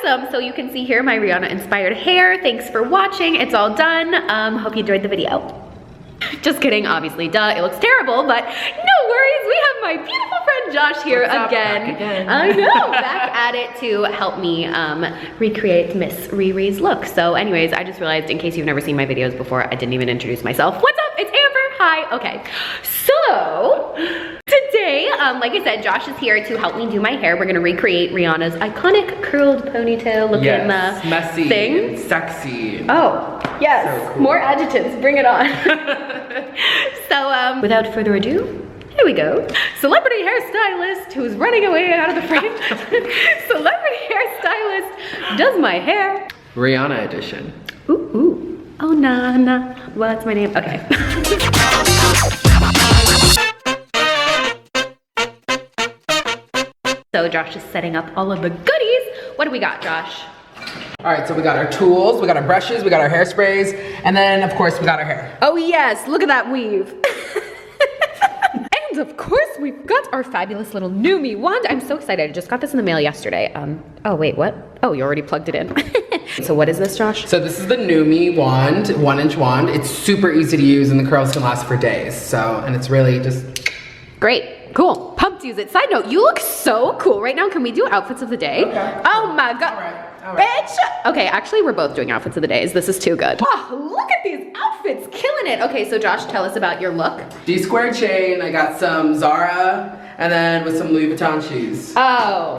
awesome. So you can see here my Rihanna inspired hair. Thanks for watching. It's all done. Hope you enjoyed the video. Just kidding, obviously, duh, it looks terrible, but no worries. We have my beautiful friend Josh here again. I know, back at it to help me recreate Miss Riri's look. So anyways, I just realized, in case you've never seen my videos before, I didn't even introduce myself. What's up? It's Amber. Hi. Okay. So today, like I said, Josh is here to help me do my hair. We're gonna recreate Rihanna's iconic curled ponytail looking messy, thing. Sexy. Oh, yes. So cool. More adjectives. Bring it on. So without further ado, here we go. Celebrity hairstylist who's running away out of the frame. Celebrity hairstylist does my hair. Rihanna edition. Ooh, ooh. Oh, Nana. What's my name? Okay. So Josh is setting up all of the goodies. What do we got, Josh? All right, so we got our tools, we got our brushes, we got our hairsprays, and then of course we got our hair. Oh yes, look at that weave. And of course we've got our fabulous little new me wand. I'm so excited, I just got this in the mail yesterday. Oh wait, what? Oh, you already plugged it in. So what is this, Josh? So this is the new me wand, 1-inch wand. It's super easy to use and the curls can last for days. So, and it's really just... Great, cool, pumped to use it. Side note, you look so cool right now. Can we do outfits of the day? Okay. Oh my God. All right. Bitch! Okay, actually we're both doing outfits of the days. This is too good. Oh, look at these outfits, killing it. Okay, so Josh, tell us about your look. D-square chain, I got some Zara, and then with some Louis Vuitton shoes. Oh,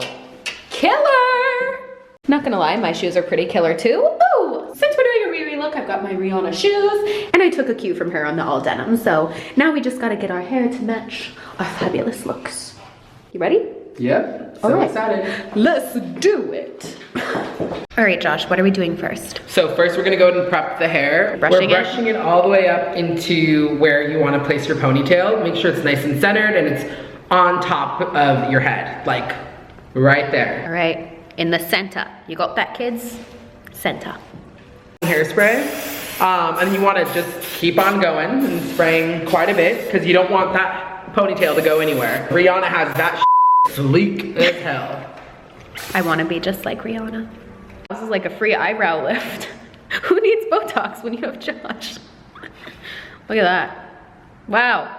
killer! Not gonna lie, my shoes are pretty killer too. Ooh, since we're doing a Riri look, I've got my Rihanna shoes, and I took a cue from her on the all denim, so now we just gotta get our hair to match our fabulous looks. You ready? Yep, so excited. Let's do it. All right, Josh, what are we doing first? So first we're gonna go ahead and prep the hair. We're brushing it all the way up into where you wanna place your ponytail. Make sure it's nice and centered and it's on top of your head, like right there. All right, in the center. You got that, kids? Center. Hairspray, and you wanna just keep on going and spraying quite a bit because you don't want that ponytail to go anywhere. Rihanna has that sleek as hell. I want to be just like Rihanna. This is like a free eyebrow lift. Who needs Botox when you have Josh? Look at that. Wow.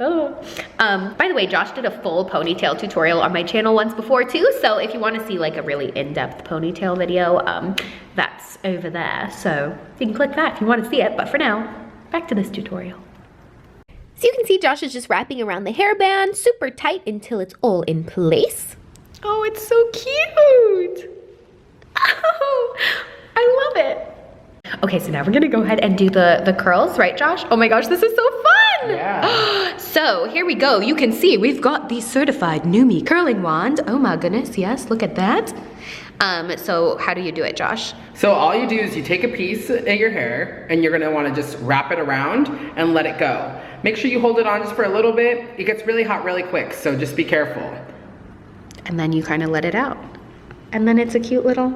Oh. By the way, Josh did a full ponytail tutorial on my channel once before too, so if you want to see like a really in-depth ponytail video, that's over there. So you can click that if you want to see it, but for now, back to this tutorial. So you can see Josh is just wrapping around the hairband super tight until it's all in place. Oh, it's so cute. Oh, I love it. Okay, so now we're gonna go ahead and do the curls, right, Josh? Oh my gosh, this is so fun. Yeah. So here we go. You can see we've got the certified Numi curling wand. Oh my goodness, yes, look at that. So how do you do it, Josh? So all you do is you take a piece of your hair and you're gonna wanna just wrap it around and let it go. Make sure you hold it on just for a little bit. It gets really hot really quick, so just be careful. And then you kind of let it out. And then it's a cute little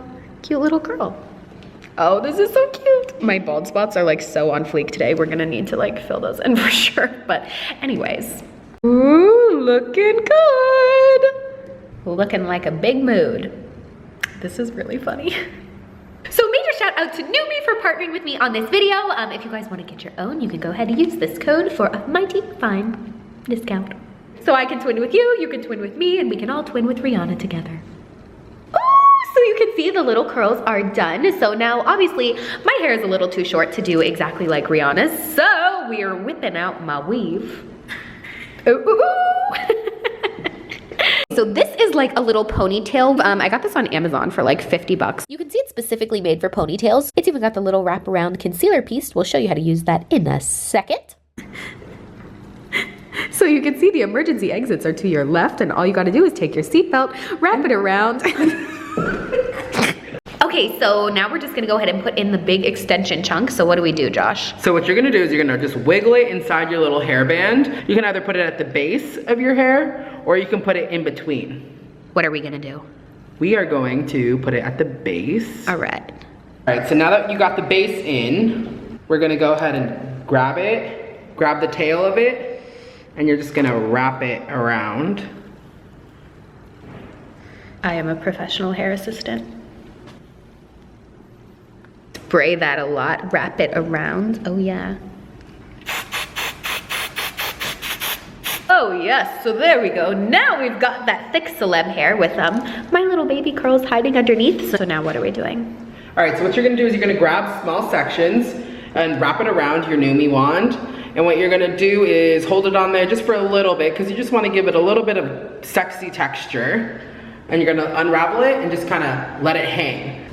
curl. Oh, this is so cute. My bald spots are like so on fleek today. We're gonna need to like fill those in for sure. But anyways. Ooh, looking good. Looking like a big mood. This is really funny. So major shout out to Numi for partnering with me on this video. If you guys want to get your own, you can go ahead and use this code for a mighty fine discount. So I can twin with you, you can twin with me, and we can all twin with Rihanna together. Oh, so you can see the little curls are done. So now obviously my hair is a little too short to do exactly like Rihanna's. So we are whipping out my weave. Ooh, ooh, ooh. So this is like a little ponytail. I got this on Amazon for like 50 bucks. You can see it's specifically made for ponytails. It's even got the little wraparound concealer piece. We'll show you how to use that in a second. So you can see the emergency exits are to your left, and all you gotta do is take your seatbelt, wrap it around. Okay, so now we're just gonna go ahead and put in the big extension chunk. So what do we do, Josh? So what you're gonna do is you're gonna just wiggle it inside your little hairband. You can either put it at the base of your hair, or you can put it in between. What are we gonna do? We are going to put it at the base. All right. All right, so now that you got the base in, we're gonna go ahead and grab it, grab the tail of it, and you're just gonna wrap it around. I am a professional hair assistant. spray that a lot. Wrap it around. Oh yeah. Oh yes, so there we go. Now we've got that thick celeb hair with my little baby curls hiding underneath. So now what are we doing? All right, so what you're gonna do is you're gonna grab small sections and wrap it around your Numi wand. And what you're gonna do is hold it on there just for a little bit because you just wanna give it a little bit of sexy texture. And you're gonna unravel it and just kinda let it hang.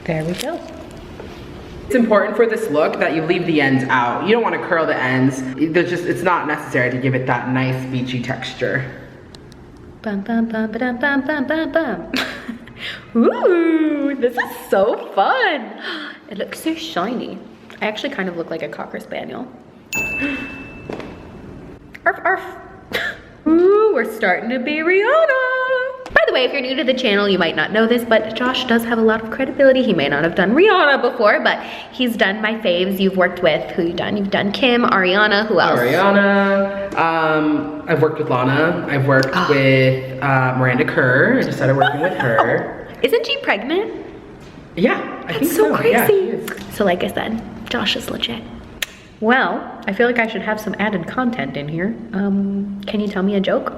There we go. It's important for this look that you leave the ends out. You don't wanna curl the ends. It's not necessary to give it that nice beachy texture. Bum, bum, bum, ba-dum, bum, bum, bum, bum. Ooh, this is so fun. It looks so shiny. I actually kind of look like a Cocker Spaniel. Arf, arf. Ooh, we're starting to be Rihanna. By the way, if you're new to the channel, you might not know this, but Josh does have a lot of credibility. He may not have done Rihanna before, but he's done my faves. You've worked with, who you done? You've done Kim, Ariana, who else? Ariana, I've worked with Lana. I've worked with Miranda Kerr. I just started working with her. Isn't she pregnant? Yeah, I think That's so crazy. Yeah, she is. So like I said, Josh is legit. Well, I feel like I should have some added content in here. Can you tell me a joke?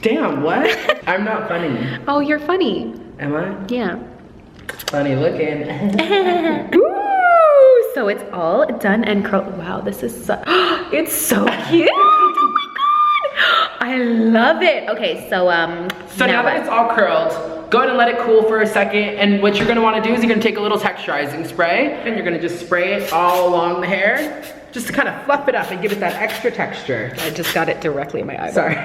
Damn, what? I'm not funny. Oh, you're funny. Am I? Yeah. Funny looking. Ooh, so it's all done and curled. Wow, this is so, it's so cute. Oh my God. I love it. Okay, so now that it's all curled, go ahead and let it cool for a second. And what you're gonna wanna do is you're gonna take a little texturizing spray and you're gonna just spray it all along the hair just to kind of fluff it up and give it that extra texture. I just got it directly in my eyeball. Sorry.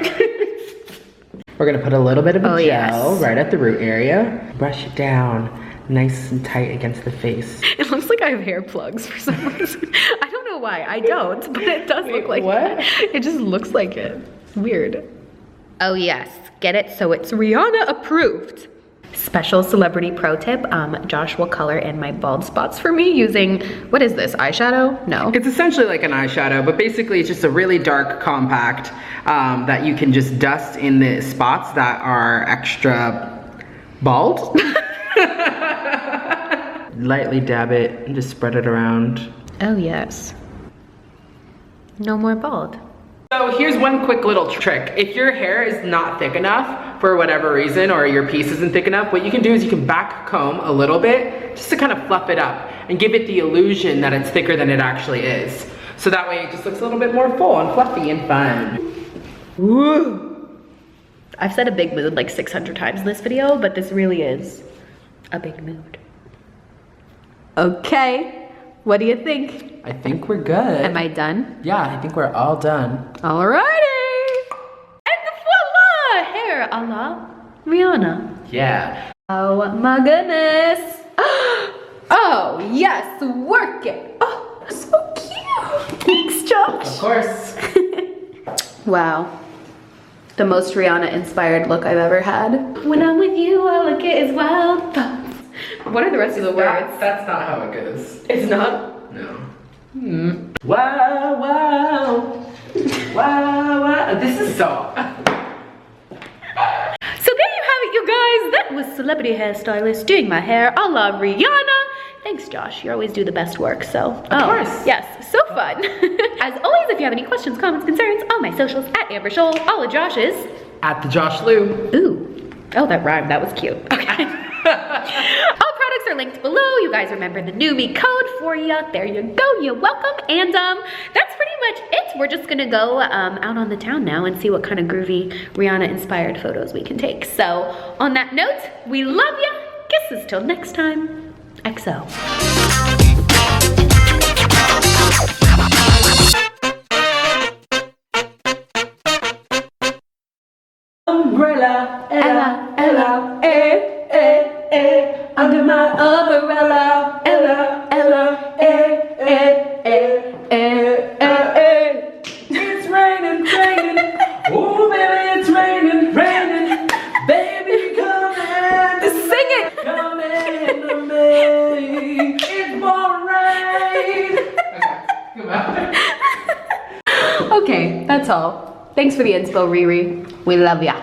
We're gonna put a little bit of a gel right at the root area. Brush it down nice and tight against the face. It looks like I have hair plugs for some reason. I don't know why, I don't, but it does look like what? that. It just looks like it. It's weird. Oh yes, get it so it's Rihanna approved. Special celebrity pro tip, Josh will color in my bald spots for me using, what is this, eyeshadow? No. It's essentially like an eyeshadow, but basically it's just a really dark compact that you can just dust in the spots that are extra bald. Lightly dab it and just spread it around. Oh yes. No more bald. So here's one quick little trick. If your hair is not thick enough for whatever reason, or your piece isn't thick enough, what you can do is you can back comb a little bit just to kind of fluff it up and give it the illusion that it's thicker than it actually is. So that way it just looks a little bit more full and fluffy and fun. Woo! I've said a big mood like 600 times in this video, but this really is a big mood. Okay, what do you think? I think we're good. Am I done? Yeah, I think we're all done. Alrighty! And voila! Hair a la Rihanna. Yeah. Oh my goodness! Oh yes, work it! Oh, so cute! Thanks, Josh! Of course. Wow. The most Rihanna inspired look I've ever had. When I'm with you, all I get is wild thoughts. What are the rest of the words? That's not how it goes. It's not? No. Wow, wow. Wow, wow. This is so... So there you have it, you guys. That was Celebrity Hairstylist doing my hair a la Rihanna. Thanks, Josh. You always do the best work, so. Of course. Yes, so fun. As always, if you have any questions, comments, concerns, all my socials at Amber Scholl, all of Josh's. At the Josh Lou. Ooh. Oh, that rhymed. That was cute. Okay. All products are linked below. You guys remember the Numi code for you. There you go. You're welcome. And that's pretty much it. We're just gonna go out on the town now and see what kind of groovy Rihanna-inspired photos we can take. So on that note, we love you. Kisses till next time. XO. Umbrella, Ella, Ella, eh, eh, eh. Under my umbrella, Ella, Ella, eh, eh, eh, eh, eh, eh. It's raining, raining. Oh, baby, it's raining, raining. Baby, come in. Sing it. Come in to me. It's more rain. Okay, come on. Okay, that's all. Thanks for the inspo, Riri. We love ya.